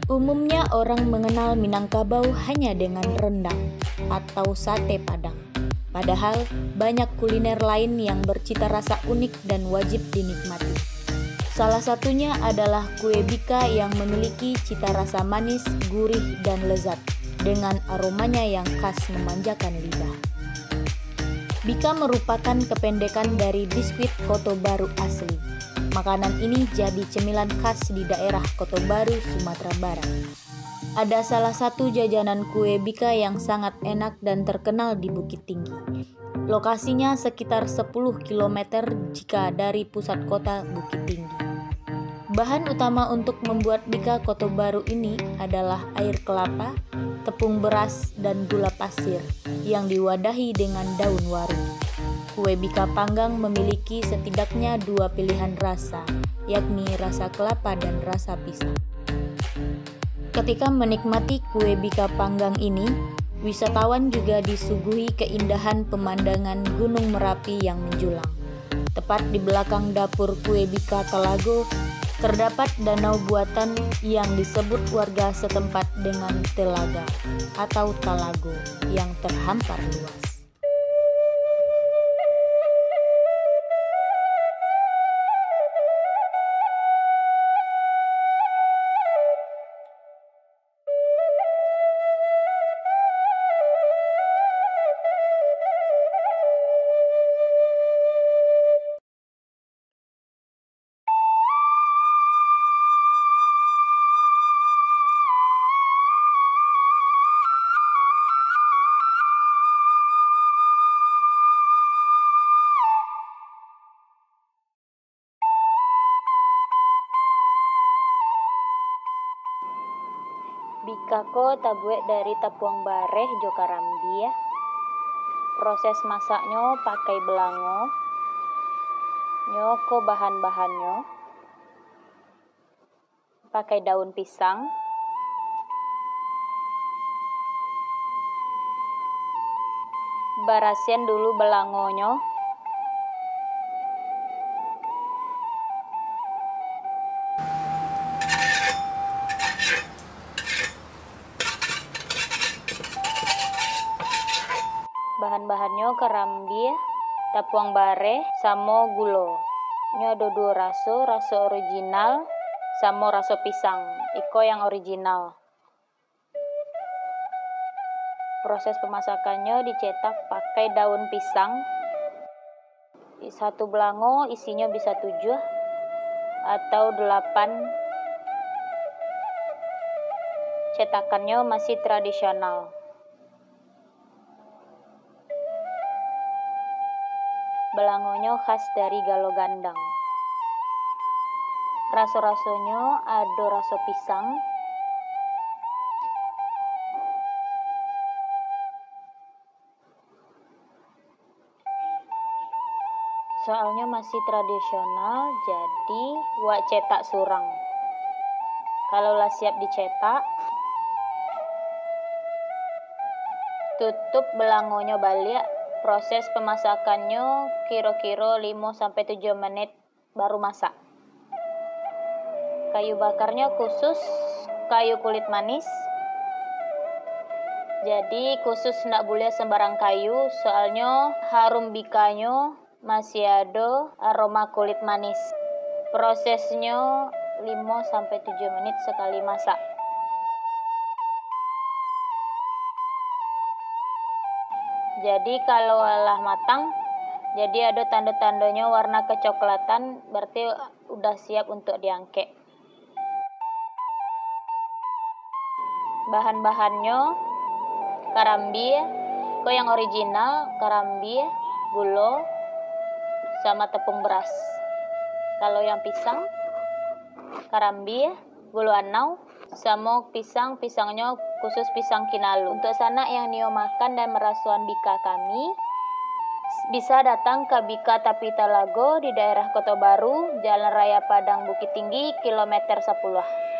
Umumnya orang mengenal Minangkabau hanya dengan rendang atau sate Padang. Padahal banyak kuliner lain yang bercita rasa unik dan wajib dinikmati. Salah satunya adalah kue bika yang memiliki cita rasa manis, gurih, dan lezat dengan aromanya yang khas memanjakan lidah. Bika merupakan kependekan dari biskuit Koto Baru asli. Makanan ini jadi cemilan khas di daerah Koto Baru, Sumatera Barat. Ada salah satu jajanan kue bika yang sangat enak dan terkenal di Bukit Tinggi. Lokasinya sekitar 10 km jika dari pusat kota Bukit Tinggi. Bahan utama untuk membuat bika Koto Baru ini adalah air kelapa, tepung beras, dan gula pasir yang diwadahi dengan daun waru. Kue bika panggang memiliki setidaknya 2 pilihan rasa, yakni rasa kelapa dan rasa pisang. Ketika menikmati kue bika panggang ini, wisatawan juga disuguhi keindahan pemandangan Gunung Merapi yang menjulang. Tepat di belakang dapur kue bika Talago, terdapat danau buatan yang disebut warga setempat dengan Telaga atau Talago yang terhampar luas. Bikako tabuek dari tepung bareh jo karambi ya. Proses masaknya pakai belango. Nyoko bahan-bahannya. Pakai daun pisang. Barasian dulu belangonya. Bahan-bahannya karambi, tepung bare, sama gula. Ini ada 2 rasa original sama rasa pisang. Iko yang original. Proses pemasakannya dicetak pakai daun pisang. Satu belango isinya bisa 7 atau 8. Cetakannya masih tradisional. Belangonya khas dari Galo Gandang. Rasa-rasanya ada rasa pisang, soalnya masih tradisional, jadi wak cetak surang. Kalau lah siap dicetak, tutup belangonya balik. Proses pemasakannya kira-kira 5-7 menit baru masak. Kayu bakarnya khusus kayu kulit manis. Jadi khusus ndak boleh sembarang kayu, soalnya harum bikanya masih ada aroma kulit manis. Prosesnya 5-7 menit sekali masak. Jadi kalau lah matang, jadi ada tanda-tandanya warna kecoklatan, berarti udah siap untuk diangkek. Bahan-bahannya karambi, kok yang original karambi, gula, sama tepung beras. Kalau yang pisang, karambi, gula anau, Samok pisang, pisangnya khusus pisang Kinalu. Untuk sanak yang nio makan dan merasuan bika kami, bisa datang ke Bika Tapitalago di daerah Kota Baru, Jalan Raya Padang Bukit Tinggi, kilometer 10.